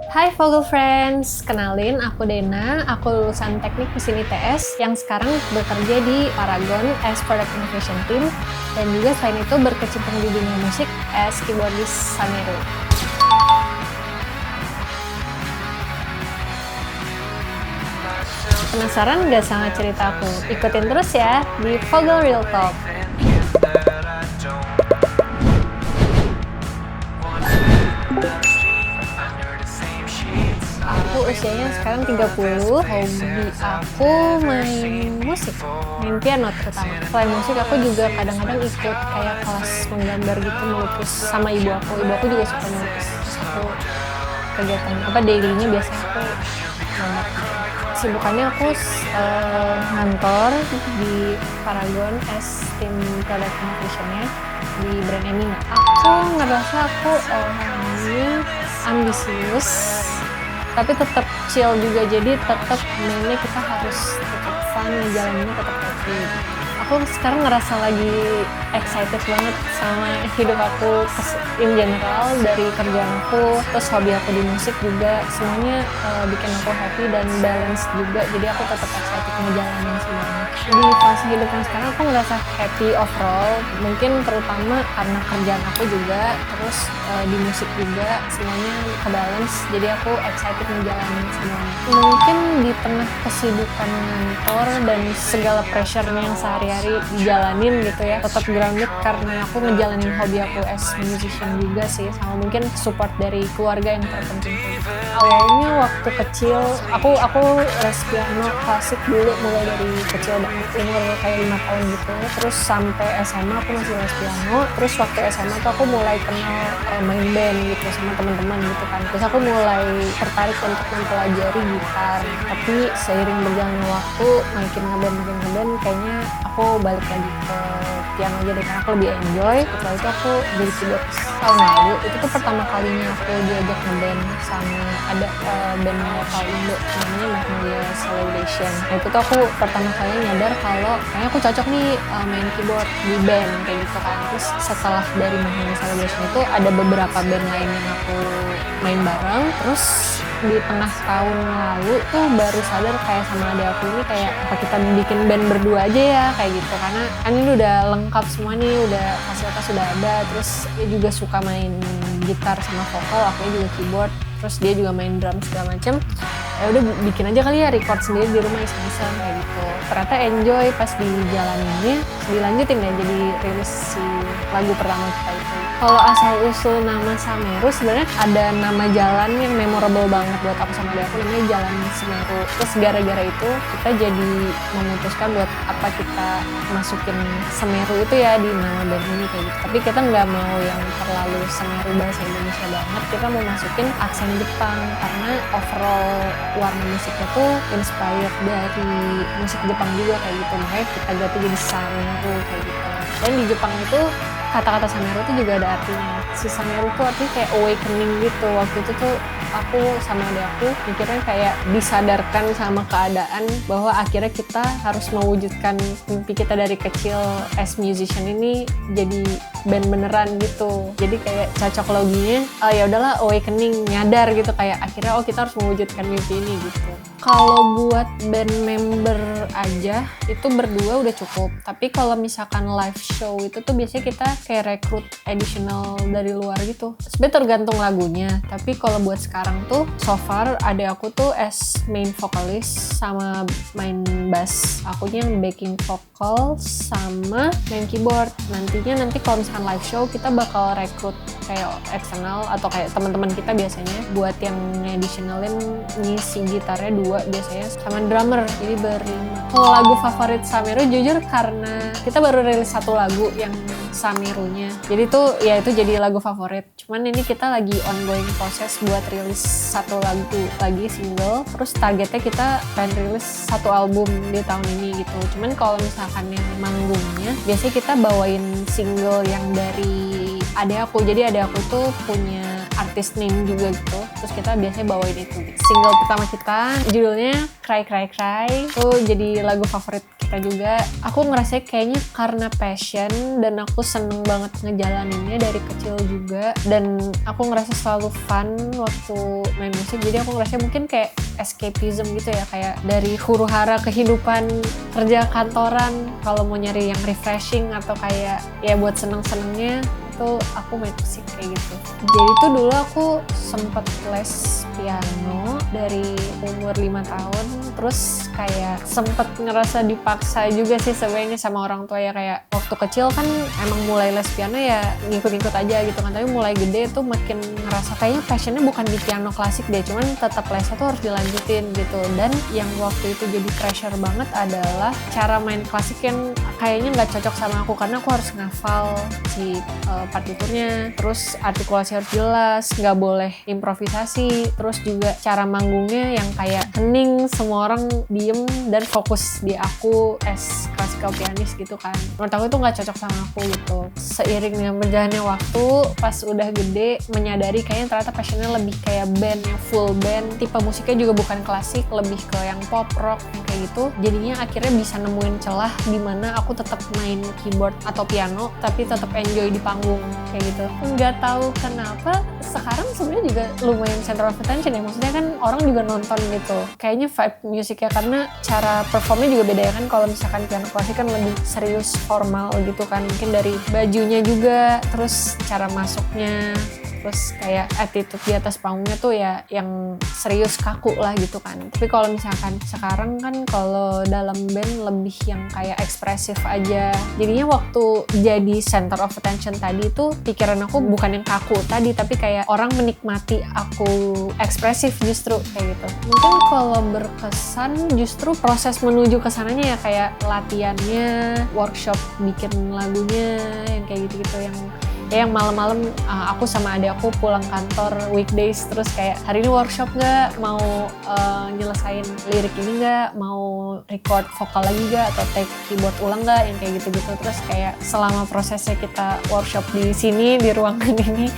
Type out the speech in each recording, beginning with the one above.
Hai Vogel Friends, kenalin aku Dena, aku lulusan Teknik Mesin ITS yang sekarang bekerja di Paragon as Product Innovation Team dan juga selain itu berkecimpung di dunia musik as keyboardist Sameru. Penasaran gak sama cerita aku? Ikutin terus ya di Vogel Real Talk. Aku usianya sekarang 30, hobi aku main musik, main piano terutama. Selain musik aku juga kadang-kadang ikut kayak kelas menggambar gitu, melukis sama ibu aku juga suka melukis. Terus aku kegiatan dailynya biasanya aku gambar. Sibukannya aku ngantor di Paragon as tim product innovation-nya di brand Emina. Aku ngerasa aku orangnya ambisius, tapi tetap chill juga, jadi tetap mainnya kita harus tetap fun, ngejalaninnya tetap happy. Aku sekarang ngerasa lagi excited banget sama hidup aku in general, dari kerjaan aku, terus hobi aku di musik juga, semuanya bikin aku happy dan balance juga, jadi aku tetap excited ngejalanin semuanya. Di fase hidup yang sekarang aku ngerasa happy overall, mungkin terutama karena kerjaan aku juga, terus di musik juga, semuanya kebalance, jadi aku excited ngejalanin semuanya. Mungkin di tengah kesibukan kantor dan segala pressure-nya yang sehari-hari dijalanin gitu ya, tetap grounded karena aku ngejalanin hobi aku as musician juga sih, sama mungkin support dari keluarga yang terpenting gitu. Awalnya waktu kecil aku les piano klasik dulu, mulai dari kecil banget, umur kayak 5 tahun gitu, terus sampai SMA aku masih les piano. Terus waktu SMA tuh aku mulai kenal main band gitu sama teman-teman gitu kan, terus aku mulai tertarik untuk mempelajari gitar, tapi seiring berjalannya waktu makin ngeband kayaknya aku balik lagi ke piano aja deh, karena aku lebih enjoy. Setelah itu aku jadi keyboardist tahun lalu. Itu tuh pertama kalinya aku diajak ngeband sama ada band lokal Indo namanya Magnolia Celebration. Nah itu tuh aku pertama kali nyadar kalau kayaknya aku cocok nih main keyboard di band kayak gitu kan. Terus setelah dari Magnolia Celebration itu ada beberapa band lain yang aku main bareng. Terus di tengah tahun lalu tuh baru sadar kayak sama adik aku ini, kayak apa kita bikin band berdua aja ya kayak gitu, karena kan ini udah lengkap semua nih, udah fasilitas sudah ada, terus dia juga suka main gitar sama vokal, aku juga keyboard, terus dia juga main drum segala macem. Ya udah bikin aja kali ya, record sendiri di rumah iseng-iseng kayak gitu. Ternyata enjoy pas dijalaninnya, dilanjutin ya jadi rilis si lagu pertama kita itu. Kalau asal usul nama Sameru, sebenarnya ada nama jalan yang memorable banget buat aku sama dia, aku namanya Jalan Semeru. Terus gara-gara itu kita jadi memutuskan buat apa kita masukin Semeru itu ya di nama band ini kayak gitu. Tapi kita nggak mau yang terlalu Semeru bahasa Indonesia banget, kita mau masukin aksen Jepang karena overall warna musiknya tuh inspired dari musik Jepang juga kayak gitu, makanya kita ganti jadi Sameru kayak gitu. Dan di Jepang itu kata-kata Sameru itu juga ada artinya. Si Sameru tuh artinya kayak awakening gitu. Waktu itu tuh aku sama adik aku mikirnya kayak disadarkan sama keadaan bahwa akhirnya kita harus mewujudkan mimpi kita dari kecil as musician ini jadi band beneran gitu. Jadi kayak cocok loginya, ya udahlah awakening, nyadar gitu, kayak akhirnya kita harus mewujudkan mimpi ini gitu. Kalau buat band member aja itu berdua udah cukup. Tapi kalau misalkan live show itu tuh biasanya kita kayak rekrut additional dari luar gitu. Sebenarnya tergantung lagunya. Tapi kalau buat sekarang tuh so far ada aku tuh as main vocalist sama main bass. Akunya yang backing vocal sama main keyboard. Nanti kalau misalkan live show kita bakal rekrut kayak eksternal atau kayak teman-teman kita biasanya buat yang additionalin ngisi gitarnya 2 biasanya sama drummer, jadi berlima. Kalau lagu favorit Sameru jujur karena kita baru rilis 1 lagu yang Samerunya, jadi tuh ya itu jadi lagu favorit. Cuman ini kita lagi ongoing proses buat rilis 1 lagu lagi single, terus targetnya kita pengen rilis 1 album di tahun ini gitu. Cuman kalau misalkan yang manggungnya biasanya kita bawain single yang dari adek aku. Jadi adek aku tuh punya artis name juga gitu. Terus kita biasanya bawain itu gitu. Single pertama kita judulnya Cry Cry Cry, itu jadi lagu favorit kita juga. Aku ngerasa kayaknya karena passion dan aku seneng banget ngejalaninnya dari kecil juga, dan aku ngerasa selalu fun waktu main musik. Jadi aku ngerasa mungkin kayak escapism gitu ya, kayak dari huru-hara kehidupan kerja kantoran, kalau mau nyari yang refreshing atau kayak ya buat seneng-senengnya itu aku main musik kayak gitu. Jadi tuh dulu aku sempet les piano dari umur 5 tahun, terus kayak sempet ngerasa dipaksa juga sih sebenarnya sama orang tua ya, kayak waktu kecil kan emang mulai les piano ya ngikut-ngikut aja gitu kan, tapi mulai gede tuh makin ngerasa kayaknya passionnya bukan di piano klasik deh, cuman tetap lesnya tuh harus dilanjutin gitu. Dan yang waktu itu jadi pressure banget adalah cara main klasik yang kayaknya nggak cocok sama aku, karena aku harus ngafal si partiturnya, terus artikulasi harus jelas, nggak boleh improvisasi, terus juga cara manggungnya yang kayak hening, semua orang diem dan fokus di aku as classical pianist gitu kan. Menurut aku itu nggak cocok sama aku gitu. Seiring dengan berjalannya waktu, pas udah gede menyadari kayaknya ternyata passionnya lebih kayak band, yang full band, tipe musiknya juga bukan klasik, lebih ke yang pop, rock, yang kayak gitu. Jadinya akhirnya bisa nemuin celah di mana aku tetap main keyboard atau piano tapi tetap enjoy di panggung kayak gitu. Nggak tahu kenapa sekarang sebenarnya juga lumayan center of attention ya, maksudnya kan orang juga nonton gitu. Kayaknya vibe musiknya, karena cara performnya juga beda ya kan. Kalau misalkan piano klasik kan lebih serius, formal gitu kan, mungkin dari bajunya juga, terus cara masuknya, terus kayak attitude di atas panggungnya tuh ya yang serius, kaku lah gitu kan. Tapi kalau misalkan sekarang kan kalau dalam band lebih yang kayak ekspresif aja. Jadinya waktu jadi center of attention tadi tuh pikiran aku bukan yang kaku tadi, tapi kayak orang menikmati aku ekspresif justru kayak gitu. Mungkin kalau berkesan justru proses menuju ke sananya ya, kayak latihannya, workshop bikin lagunya, yang kayak gitu-gitu, yang malam-malam aku sama adik aku pulang kantor weekdays, terus kayak hari ini workshop nggak, mau nyelesain lirik ini nggak, mau record vokal lagi nggak, atau take keyboard ulang nggak, yang kayak gitu-gitu. Terus kayak selama prosesnya kita workshop di sini, di ruangan ini,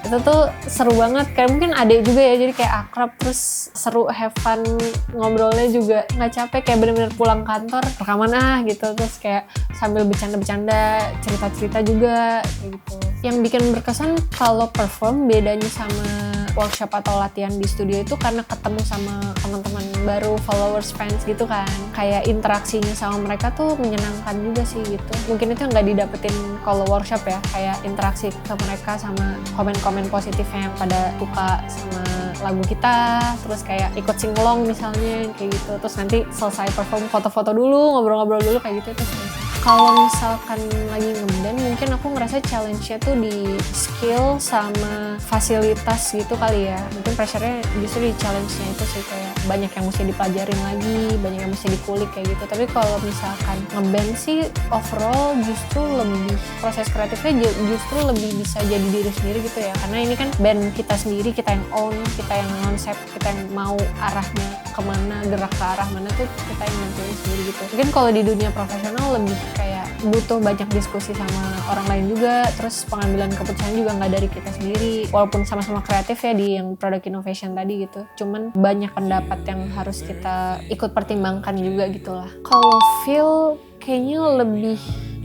itu tuh seru banget. Kayak mungkin adik juga ya, jadi kayak akrab, terus seru, have fun, ngobrolnya juga nggak capek, kayak bener-bener pulang kantor rekaman gitu, terus kayak sambil bercanda-bercanda, cerita-cerita juga kayak gitu. Yang bikin berkesan kalau perform bedanya sama workshop atau latihan di studio itu karena ketemu sama teman-teman baru, followers, fans gitu kan. Kayak interaksinya sama mereka tuh menyenangkan juga sih gitu. Mungkin itu yang nggak didapetin kalau workshop ya, kayak interaksi ke mereka sama komen-komen positifnya yang pada suka sama lagu kita, terus kayak ikut singlong misalnya kayak gitu. Terus nanti selesai perform foto-foto dulu, ngobrol-ngobrol dulu kayak gitu. Terus kalau misalkan lagi ngeband, mungkin aku ngerasa challenge-nya tuh di skill sama fasilitas gitu kali ya. Mungkin pressure-nya justru di challenge-nya itu sih, kayak banyak yang mesti dipelajarin lagi, banyak yang mesti dikulik kayak gitu. Tapi kalau misalkan ngeband sih overall justru lebih, proses kreatifnya justru lebih bisa jadi diri sendiri gitu ya. Karena ini kan band kita sendiri, kita yang own, kita yang konsep, kita yang mau arahnya kemana, gerak ke arah mana tuh kita yang nentuin sendiri gitu. Mungkin kalau di dunia profesional lebih kayak butuh banyak diskusi sama orang lain juga, terus pengambilan keputusan juga nggak dari kita sendiri, walaupun sama-sama kreatif ya di yang product innovation tadi gitu, cuman banyak pendapat yang harus kita ikut pertimbangkan juga gitulah. Kalau feel kayaknya lebih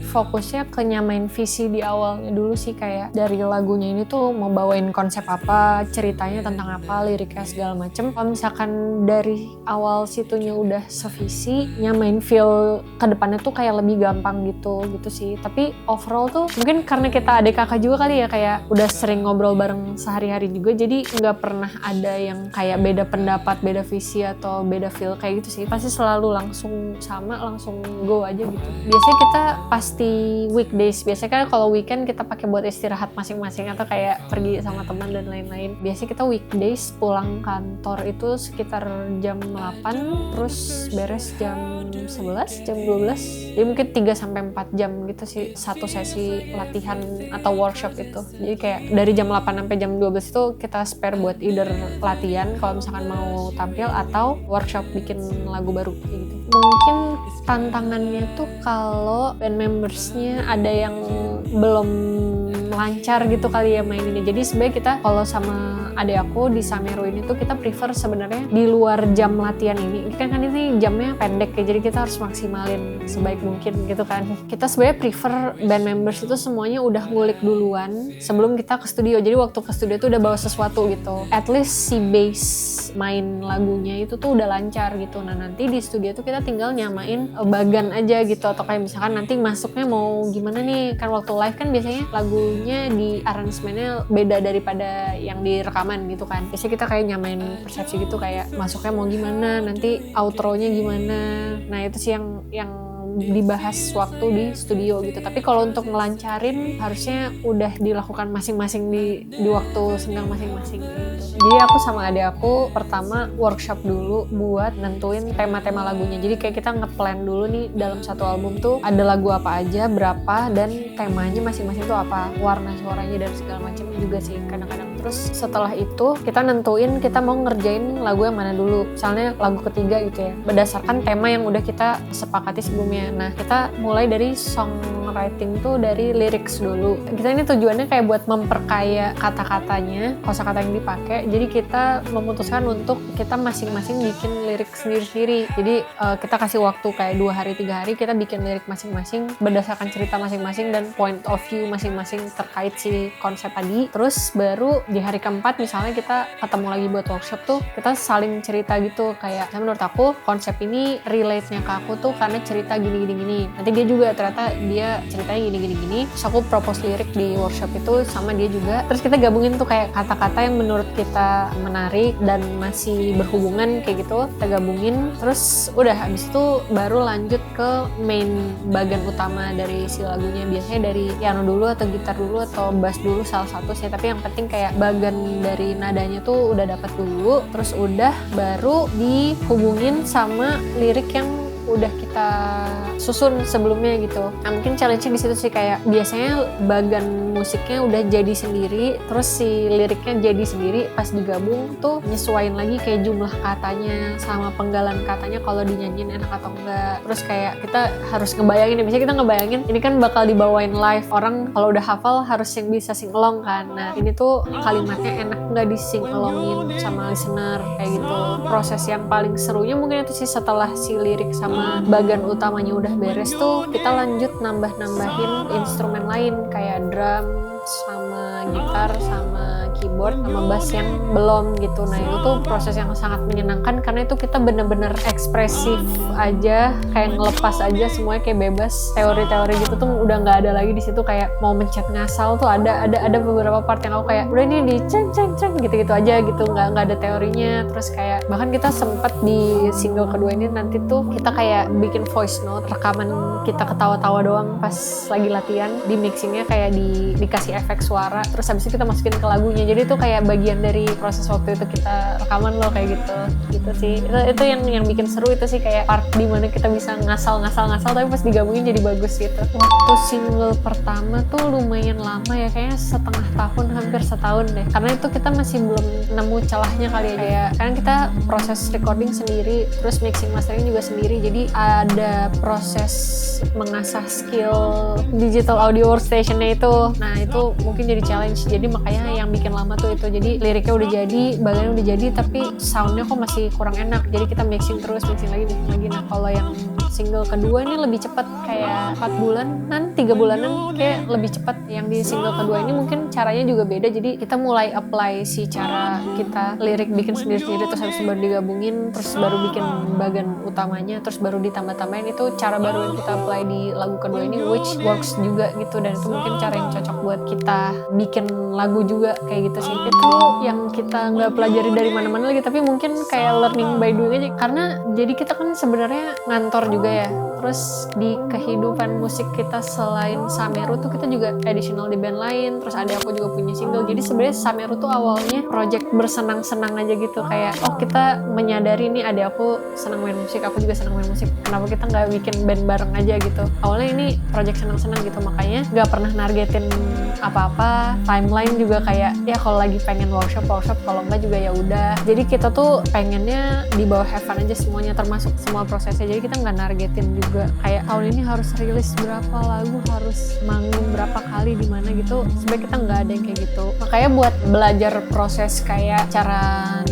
fokusnya ke nyamain visi di awalnya dulu sih, kayak dari lagunya ini tuh mau bawain konsep apa, ceritanya tentang apa, liriknya segala macem. Kalau misalkan dari awal situnya udah sevisi, nyamain feel ke depannya tuh kayak lebih gampang gitu sih. Tapi overall tuh mungkin karena kita adik kakak juga kali ya, kayak udah sering ngobrol bareng sehari-hari juga, jadi nggak pernah ada yang kayak beda pendapat, beda visi atau beda feel kayak gitu sih. Pasti selalu langsung sama, langsung go aja gitu. Biasanya kita pasti weekdays, biasanya kan kalau weekend kita pakai buat istirahat masing-masing atau kayak pergi sama teman dan lain-lain. Biasanya kita weekdays pulang kantor itu sekitar jam 8, terus beres jam 11, jam 12. Jadi mungkin 3-4 jam gitu sih satu sesi latihan atau workshop itu. Jadi kayak dari jam 8 sampai jam 12 itu kita spare buat either latihan kalau misalkan mau tampil atau workshop bikin lagu baru kayak gitu. Mungkin tantangannya tuh kalau band membersnya ada yang belum lancar gitu kali ya maininnya. Jadi sebenarnya kita kalau sama adik aku di Sameru ini tuh kita prefer sebenarnya di luar jam latihan ini kan ini jamnya pendek ya, jadi kita harus maksimalin sebaik mungkin gitu kan. Kita sebenarnya prefer band members itu semuanya udah ngulik duluan sebelum kita ke studio, jadi waktu ke studio tuh udah bawa sesuatu gitu, at least si bass main lagunya itu tuh udah lancar gitu. Nah nanti di studio tuh kita tinggal nyamain bagan aja gitu, atau kayak misalkan nanti masuknya mau gimana nih, kan waktu live kan biasanya lagunya di aransemennya beda daripada yang di rekaman gitu kan. Biasanya kita kayak nyamain persepsi gitu, kayak masuknya mau gimana, nanti outro-nya gimana. Nah itu sih yang dibahas waktu di studio gitu. Tapi kalau untuk ngelancarin harusnya udah dilakukan masing-masing di waktu senggang masing-masing gitu. Jadi aku sama adik aku pertama workshop dulu buat nentuin tema-tema lagunya. Jadi kayak kita nge-plan dulu nih dalam satu album tuh ada lagu apa aja, berapa, dan temanya masing-masing tuh apa, warna suaranya dan segala macam juga sih kadang-kadang. Terus setelah itu kita nentuin kita mau ngerjain lagu yang mana dulu. Misalnya lagu ketiga gitu ya, berdasarkan tema yang udah kita sepakati sebelumnya. Nah kita mulai dari songwriting tuh dari lyrics dulu. Kita ini tujuannya kayak buat memperkaya kata-katanya, kosakata yang dipakai. Jadi kita memutuskan untuk kita masing-masing bikin lirik sendiri-sendiri. Jadi kita kasih waktu kayak 2 hari 3 hari kita bikin lirik masing-masing berdasarkan cerita masing-masing dan point of view masing-masing terkait si konsep tadi. Terus baru di hari keempat misalnya kita ketemu lagi buat workshop tuh kita saling cerita gitu, kayak menurut aku konsep ini relate-nya ke aku tuh karena cerita gini. Nanti dia juga ternyata dia ceritanya gini. Terus aku propose lirik di workshop itu sama dia juga. Terus kita gabungin tuh kayak kata-kata yang menurut kita menarik dan masih berhubungan kayak gitu, kita gabungin. Terus udah habis itu baru lanjut ke main bagian utama dari si lagunya. Biasanya dari piano dulu atau gitar dulu atau bass dulu salah satu sih, tapi yang penting kayak bagian dari nadanya tuh udah dapat dulu. Terus udah baru dihubungin sama lirik yang udah kita susun sebelumnya gitu. Nah mungkin challenge-nya di situ sih, kayak biasanya bagian musiknya udah jadi sendiri, terus si liriknya jadi sendiri, pas digabung tuh nyesuaiin lagi kayak jumlah katanya sama penggalan katanya kalau dinyanyiin enak atau enggak. Terus kayak kita harus ngebayangin, biasanya kita ngebayangin ini kan bakal dibawain live, orang kalau udah hafal harus yang bisa sing along kan. Nah ini tuh kalimatnya enak nggak di sing alongin sama listener kayak gitu. Proses yang paling serunya mungkin itu sih setelah si lirik sama bagian utamanya udah beres tuh kita lanjut nambahin instrumen lain kayak drum sama gitar sama keyboard sama bass yang belum gitu. Nah itu tuh proses yang sangat menyenangkan karena itu kita bener-bener ekspresif aja, kayak ngelepas aja semuanya, kayak bebas. Teori-teori gitu tuh udah nggak ada lagi di situ, kayak mau mencet ngasal tuh ada beberapa part yang aku kayak udah ini di ceng gitu aja gitu, nggak ada teorinya. Terus kayak bahkan kita sempat di single kedua ini nanti tuh kita kayak bikin voice note, rekaman kita ketawa-tawa doang pas lagi latihan, di mixingnya kayak dikasih efek suara, terus habis itu kita masukin ke lagunya. Jadi itu kayak bagian dari proses waktu itu kita rekaman loh kayak gitu sih. Itu yang bikin seru itu sih, kayak part dimana kita bisa ngasal tapi pas digabungin jadi bagus gitu. Waktu single pertama tuh lumayan lama ya, kayaknya setengah tahun, hampir setahun deh, karena itu kita masih belum nemu celahnya kali ya. Kayak kan kita proses recording sendiri, terus mixing mastering juga sendiri, jadi ada proses mengasah skill digital audio workstation-nya itu. Nah itu mungkin jadi challenge, jadi makanya yang bikin lama tuh itu. Jadi liriknya udah jadi, bagiannya udah jadi, tapi soundnya kok masih kurang enak, jadi kita mixing lagi. Nah kalau yang single kedua ini lebih cepat, kayak 4 bulanan, 3 bulanan kayak lebih cepat. Yang di single kedua ini mungkin caranya juga beda, jadi kita mulai apply si cara kita lirik bikin sendiri-sendiri, terus habis baru digabungin, terus baru bikin bagian utamanya, terus baru ditambah-tambahin. Itu cara baru yang kita apply di lagu kedua ini, which works juga gitu, dan itu mungkin cara yang cocok buat kita bikin lagu juga kayak gitu sih. Itu yang kita nggak pelajari dari mana-mana lagi, tapi mungkin kayak learning by doing aja, karena jadi kita kan sebenarnya ngantor juga ya, terus di kehidupan musik kita selain Sameru tuh kita juga additional di band lain, terus ada aku juga punya single. Jadi sebenarnya Sameru tuh awalnya project bersenang-senang aja gitu, kayak oh kita menyadari nih ada aku senang main musik, aku juga senang main musik, kenapa kita nggak bikin band bareng aja gitu. Awalnya ini project senang-senang gitu, makanya nggak pernah nargetin apa-apa. Timeline juga kayak ya kalau lagi pengen workshop, kalau enggak juga ya udah. Jadi kita tuh pengennya di bawah have fun aja semuanya, termasuk semua prosesnya. Jadi kita nggak nargetin juga kayak tahun ini harus rilis berapa lagu, harus manggung berapa kali di mana gitu. Sebenarnya kita nggak ada yang kayak gitu. Makanya buat belajar proses kayak cara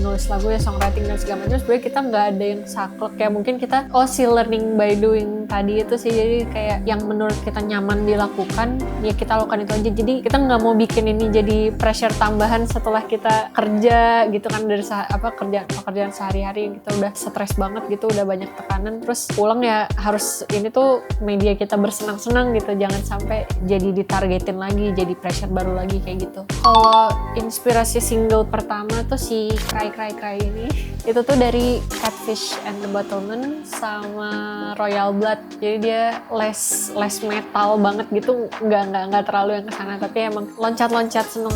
nulis lagu ya, songwriting dan segala macam, sebenarnya kita nggak ada yang saklek ya. Mungkin kita si learning by doing tadi itu sih, jadi kayak yang menurut kita nyaman dilakukan ya kita lakukan itu aja. Jadi kita nggak mau bikin ini jadi pressure tambahan setelah kita kerja gitu kan, dari pekerjaan sehari-hari kita udah stres banget gitu, udah banyak tekanan, terus pulang ya harus ini tuh media kita bersenang-senang gitu, jangan sampai jadi ditargetin lagi, jadi pressure baru lagi kayak gitu. Kalau inspirasi single pertama tuh si Cry Cry Cry ini, itu tuh dari Catfish and the Bottlemen sama Royal Blood. Jadi dia less metal banget gitu, nggak terlalu yang kesana, tapi emang loncat-loncat seneng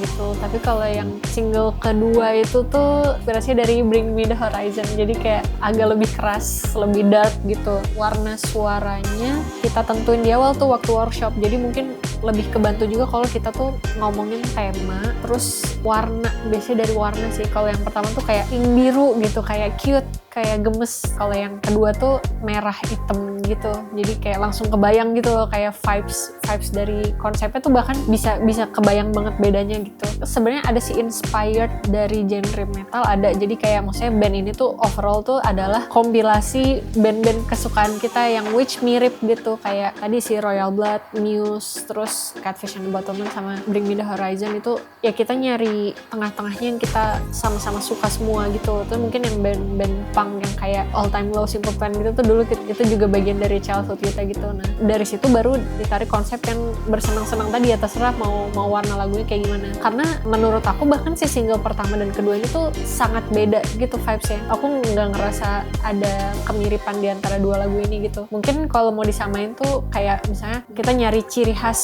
gitu. Tapi kalau yang single kedua itu tuh inspirasinya dari Bring Me The Horizon, jadi kayak agak lebih keras, lebih dark gitu. Warna suaranya kita tentuin di awal tuh waktu workshop, jadi mungkin lebih kebantu juga kalau kita tuh ngomongin tema, terus warna, biasanya dari warna sih. Kalau yang pertama tuh kayak pink biru gitu, kayak cute, kayak gemes. Kalau yang kedua tuh merah hitam gitu, jadi kayak langsung kebayang gitu loh, kayak vibes dari konsepnya tuh bahkan bisa kebayang banget bedanya gitu. Sebenarnya ada sih inspired dari genre metal, ada. Jadi kayak maksudnya band ini tuh overall tuh adalah kompilasi band-band kesukaan kita yang which mirip gitu, kayak tadi si Royal Blood, Muse, terus Catfish and the Bottlemen sama Bring Me The Horizon. Itu ya kita nyari tengah-tengahnya yang kita sama-sama suka semua gitu. Terus mungkin yang band-band punk yang kayak All Time Low, Simple Plan gitu tuh dulu itu juga bagian dari childhood kita gitu. Nah dari situ baru ditarik konsep yang bersenang-senang tadi ya, terserah mau warna lagunya kayak gimana. Karena menurut aku bahkan si single pertama dan kedua ini tuh sangat beda gitu vibesnya. Aku nggak ngerasa ada kemiripan di antara dua lagu ini gitu. Mungkin kalau mau disamain tuh kayak misalnya kita nyari ciri khas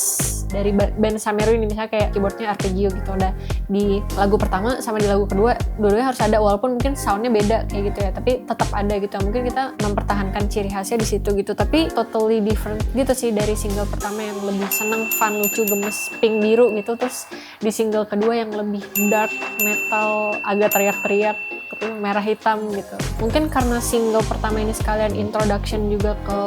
dari band Sameru ini, misalnya kayak keyboardnya arpeggio gitu. Udah di lagu pertama sama di lagu kedua dua-duanya harus ada, walaupun mungkin soundnya beda kayak gitu ya, tapi tetap ada gitu. Mungkin kita mempertahankan ciri khasnya di situ gitu, tapi totally different gitu sih dari single pertama yang lebih seneng, fun, lucu, gemes, pink biru gitu. Terus di single kedua yang lebih dark, metal, agak teriak-teriak, merah hitam gitu. Mungkin karena single pertama ini sekalian introduction juga ke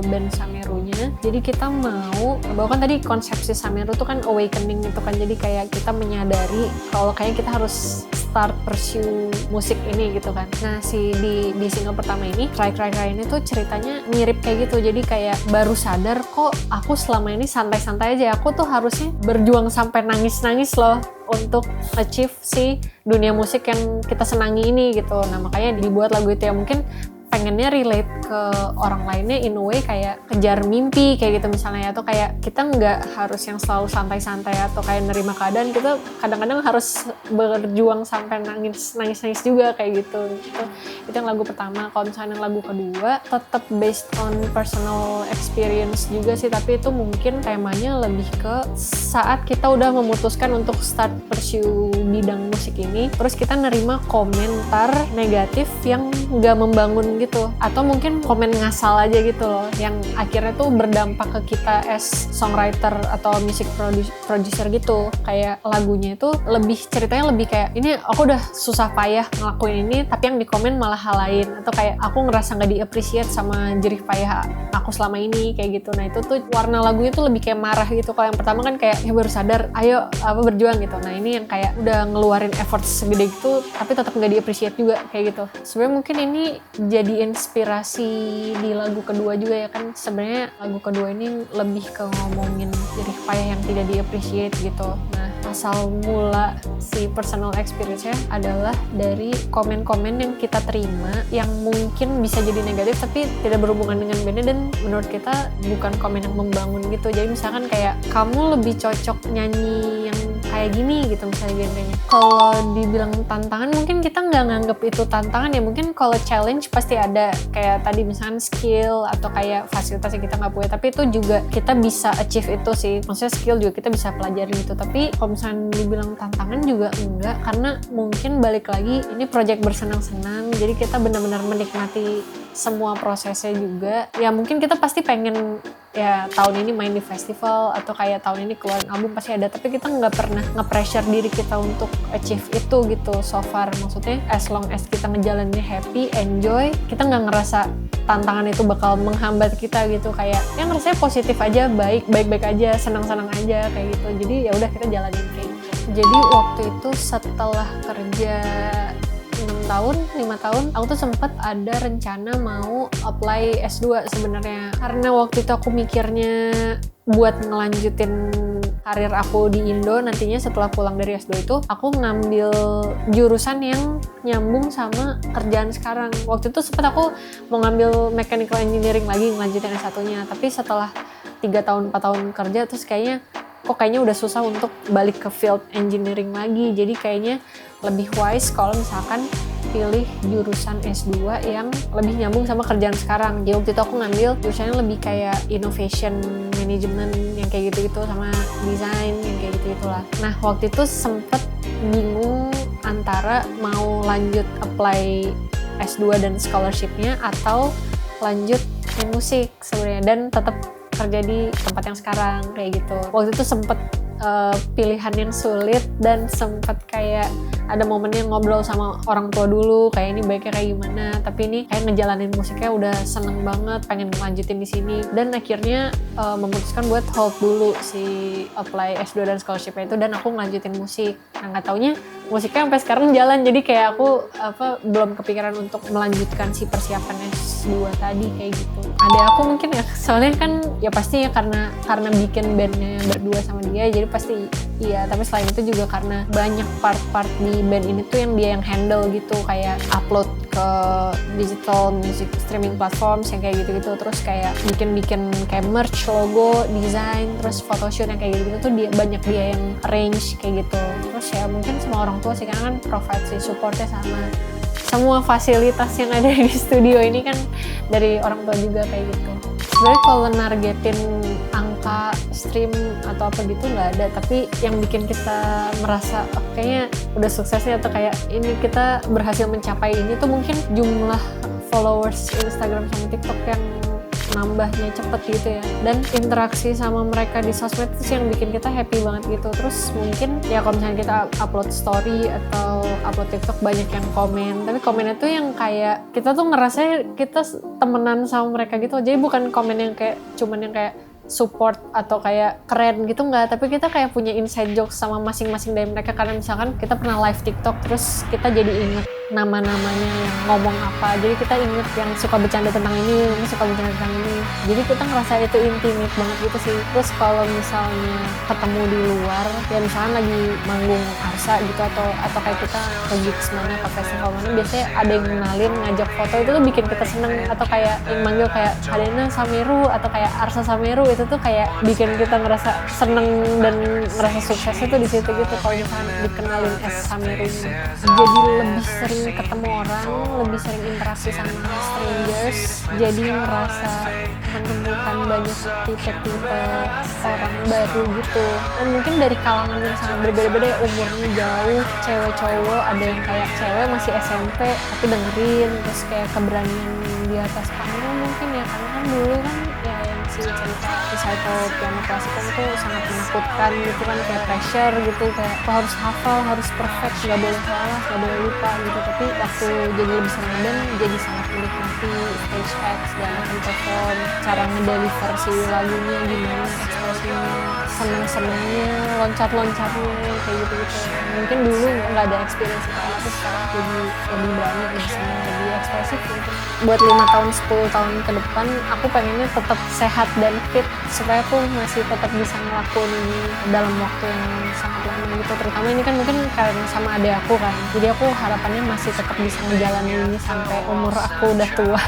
band Samerunya, jadi kita mau bahwa kan tadi konsepsi Sameru tuh kan awakening gitu kan, jadi kayak kita menyadari kalau kayaknya kita harus start pursue musik ini gitu kan. Nah di single pertama ini Cry Cry Cry ini tuh ceritanya mirip kayak gitu, jadi kayak baru sadar kok aku selama ini santai-santai aja, aku tuh harusnya berjuang sampai nangis-nangis loh untuk achieve si dunia musik yang kita senangi ini gitu. Nah makanya dibuat lagu itu ya, mungkin pengennya relate ke orang lainnya in a way, kayak kejar mimpi kayak gitu misalnya, atau kayak kita nggak harus yang selalu santai-santai atau kayak nerima keadaan, kita kadang-kadang harus berjuang sampai nangis juga kayak gitu. Itu yang lagu pertama. Kalau misalnya yang lagu kedua tetap based on personal experience juga sih, tapi itu mungkin temanya lebih ke saat kita udah memutuskan untuk start pursue bidang musik ini, terus kita nerima komentar negatif yang nggak membangun gitu, atau mungkin komen ngasal aja gitu loh, yang akhirnya tuh berdampak ke kita as songwriter atau music producer gitu. Kayak lagunya itu ceritanya lebih kayak ini aku udah susah payah ngelakuin ini, tapi yang di komen malah hal lain, atau kayak aku ngerasa nggak di-appreciate sama jerih payah aku selama ini kayak gitu. Nah itu tuh warna lagunya tuh lebih kayak marah gitu. Kalau yang pertama kan kayak ya baru sadar, ayo berjuang gitu. Nah ini yang kayak udah ngeluarin effort segede gitu tapi tetap nggak di-appreciate juga kayak gitu. Sebenarnya mungkin ini jadi inspirasi di lagu kedua juga ya kan. Sebenarnya lagu kedua ini lebih ke ngomongin jerih payah yang tidak di-appreciate gitu. Nah asal mula si personal experience-nya adalah dari komen-komen yang kita terima yang mungkin bisa jadi negatif tapi tidak berhubungan dengan bandnya, dan menurut kita bukan komen yang membangun gitu. Jadi misalkan kayak kamu lebih cocok nyanyi yang kayak gini gitu misalnya genrenya. Kalau dibilang tantangan mungkin kita nggak nganggep itu tantangan ya. Mungkin kalau challenge pasti ada, kayak tadi misalkan skill atau kayak fasilitas yang kita nggak punya, tapi itu juga kita bisa achieve itu sih. Maksudnya skill juga kita bisa pelajari gitu. Tapi kalau misalnya dibilang tantangan juga enggak, karena mungkin balik lagi ini project bersenang-senang, jadi kita benar-benar menikmati semua prosesnya juga. Ya mungkin kita pasti pengen ya tahun ini main di festival atau kayak tahun ini keluarin album pasti ada, tapi kita nggak pernah nge-pressure diri kita untuk achieve itu gitu so far. Maksudnya as long as kita ngejalaninnya happy, enjoy, kita nggak ngerasa tantangan itu bakal menghambat kita gitu, kayak yang rasanya positif aja, baik-baik aja, senang-senang aja kayak gitu. Jadi ya udah kita jalanin kayak gitu. Jadi waktu itu setelah kerja 5 tahun, aku tuh sempet ada rencana mau apply S2 sebenarnya. Karena waktu itu aku mikirnya buat ngelanjutin karir aku di Indo nantinya setelah pulang dari S2 itu, aku ngambil jurusan yang nyambung sama kerjaan sekarang. Waktu itu sempet aku mau ngambil mechanical engineering lagi, ngelanjutin S1-nya. Tapi setelah 3 tahun, 4 tahun kerja, terus kayaknya udah susah untuk balik ke field engineering lagi. Jadi kayaknya lebih wise kalau misalkan pilih jurusan S2 yang lebih nyambung sama kerjaan sekarang. Jadi waktu itu aku ngambil jurusannya lebih kayak innovation management yang kayak gitu-gitu, sama desain yang kayak gitu-gitulah. Nah waktu itu sempet bingung antara mau lanjut apply S2 dan scholarship-nya atau lanjut di musik sebenarnya dan tetap kerja di tempat yang sekarang kayak gitu. Waktu itu sempet pilihan yang sulit dan sempet kayak ada momennya ngobrol sama orang tua dulu kayak ini baiknya kayak gimana, tapi ini kayak ngejalanin musiknya udah seneng banget, pengen ngelanjutin di sini, dan akhirnya memutuskan buat hold dulu si apply S2 dan scholarship-nya itu dan aku ngelanjutin musik. Nah nggak taunya musiknya sampai sekarang jalan, jadi kayak aku belum kepikiran untuk melanjutkan si persiapan S2 tadi kayak gitu. Ada aku mungkin ya, soalnya kan ya pasti ya karena bikin bandnya berdua sama dia, jadi pasti iya. Tapi selain itu juga karena banyak part-part di band ini tuh yang dia yang handle gitu, kayak upload ke digital music streaming platforms yang kayak gitu-gitu, terus kayak bikin kayak merch, logo, desain, terus photoshoot yang kayak gitu-gitu tuh banyak dia yang arrange kayak gitu. Terus ya mungkin sama orang tua sih, karena kan provide si supportnya sama semua fasilitas yang ada di studio ini kan dari orang tua juga kayak gitu. Sebenarnya kalau nargetin angka stream atau apa gitu nggak ada, tapi yang bikin kita merasa kayaknya udah suksesnya atau kayak ini kita berhasil mencapai ini tuh mungkin jumlah followers Instagram sama TikTok yang nambahnya cepet gitu ya, dan interaksi sama mereka di sosmed itu yang bikin kita happy banget gitu. Terus mungkin ya kalau misalnya kita upload story atau upload TikTok banyak yang komen, tapi komennya tuh yang kayak kita tuh ngerasa kita temenan sama mereka gitu, jadi bukan komen yang kayak cuman yang kayak support atau kayak keren gitu, enggak, tapi kita kayak punya inside jokes sama masing-masing dari mereka. Karena misalkan kita pernah live TikTok terus kita jadi inget nama-namanya yang ngomong apa, jadi kita inget yang suka bercanda tentang ini, yang suka bercanda tentang ini, jadi kita ngerasa itu intimate banget gitu sih. Terus kalau misalnya ketemu di luar ya misalkan lagi manggung Arsa gitu atau kayak kita ke gigs mana, ke festival mana, biasanya ada yang kenalin, ngajak foto, itu tuh bikin kita seneng. Atau kayak yang manggil kayak Kadena Sameru atau kayak Arsa Sameru, itu tuh kayak bikin kita ngerasa seneng dan ngerasa suksesnya tuh di situ gitu kalau misalkan dikenalin as Sameru ini. Jadi lebih sering ketemu orang, lebih sering interaksi sama strangers, jadi ngerasa menemukan banyak tipe-tipe orang baru gitu. Dan mungkin dari kalangan yang sangat berbeda-beda ya, umurnya jauh, cewek cowok, ada yang kayak cewek masih SMP tapi dengerin, terus kayak keberanian di atas panggung mungkin ya, karena kan dulu kan ya yang si cerita recital piano klasikal itu sangat menakutkan gitu kan, kayak pressure gitu, kayak aku harus hafal, harus perfect, nggak boleh salah, nggak boleh lupa gitu. Tapi waktu jadi lebih sering band, jadi sangat menikmati stage acts dan perform, cara ngedeliver si lagunya gimana, ekspresinya, seneng-senengnya, loncat-loncatnya kayak gitu-gitu. Mungkin dulu nggak ada experience itu, tapi sekarang jadi lebih berani, lebih seneng, lebih ekspresif gitu. Buat 5 tahun, 10 tahun ke depan, aku pengennya tetap sehat dan fit supaya aku masih tetap bisa ngelakuin ini dalam waktu yang sangat lama gitu. Terutama ini kan mungkin karena sama adik aku kan, jadi aku harapannya masih tetap bisa ngejalanin ini sampai umur aku udah tua.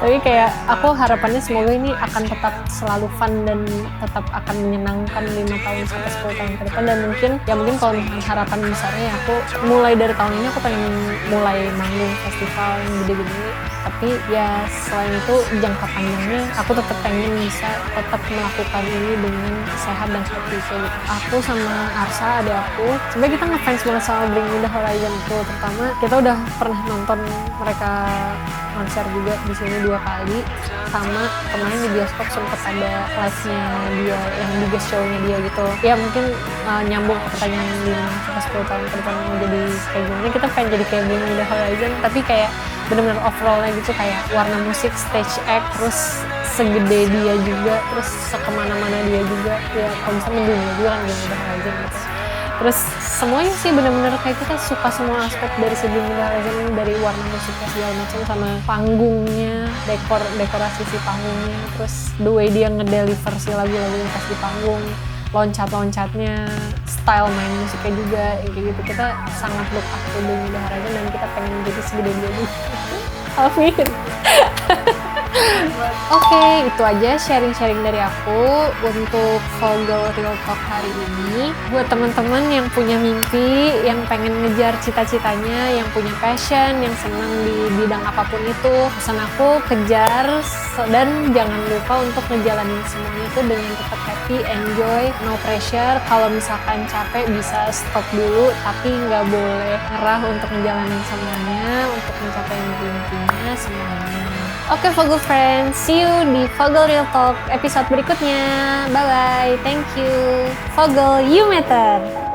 Tapi kayak aku harapannya semoga ini akan tetap selalu fun dan tetap akan menyenangkan 5 tahun sampai 10 tahun ke depan. Dan mungkin kalau misalkan harapan besarnya aku mulai dari tahun ini aku pengen mulai manggung festival yang gede-gede. Tapi ya selain itu jangka panjangnya aku aku tetap pengen bisa tetap melakukan ini dengan sehat dan seperti itu gitu. Aku sama Arsa, adik aku, sebenarnya kita ngefans banget sama Bring Me The Horizon tuh, terutama kita udah pernah nonton mereka konser juga di sini 2 kali, sama kemarin di bioskop sempet ada live-nya dia yang biggest show-nya dia gitu ya. Mungkin nyambung ke pertanyaan 5-10 tahun ke depan mau jadi kayak gimana, kita pengen jadi kayak Bring Me The Horizon, tapi kayak bener-bener overall-nya gitu, kayak warna musik, stage act, terus segede dia juga, terus sekemana-mana dia juga ya. Kalau misalnya dunia juga kan Bring Me The Horizon gitu. Terus semuanya sih bener-bener kayak kita suka semua aspek dari si Bring Me The Horizon ini, dari warna musiknya segala macam, sama panggungnya, dekorasi si panggungnya, terus the way dia ngedeliver si lagu-lagunya pas di panggung, loncat-loncatnya, style main musiknya juga kayak gitu. Kita sangat look up to Bring Me The Horizon dan kita pengen jadi segede dia juga. Amin. Oke, itu aja sharing-sharing dari aku untuk Vogel Real Talk hari ini. Buat teman-teman yang punya mimpi, yang pengen ngejar cita-citanya, yang punya passion, yang senang di bidang apapun itu, pesan aku kejar dan jangan lupa untuk ngejalanin semuanya itu dengan tetap happy, enjoy, no pressure. Kalau misalkan capek bisa stop dulu, tapi nggak boleh nyerah untuk ngejalanin semuanya, untuk mencapai mimpinya semuanya. Oke, Vogel friends, see you di Vogel Real Talk episode berikutnya. Bye-bye, thank you. Vogel, you matter!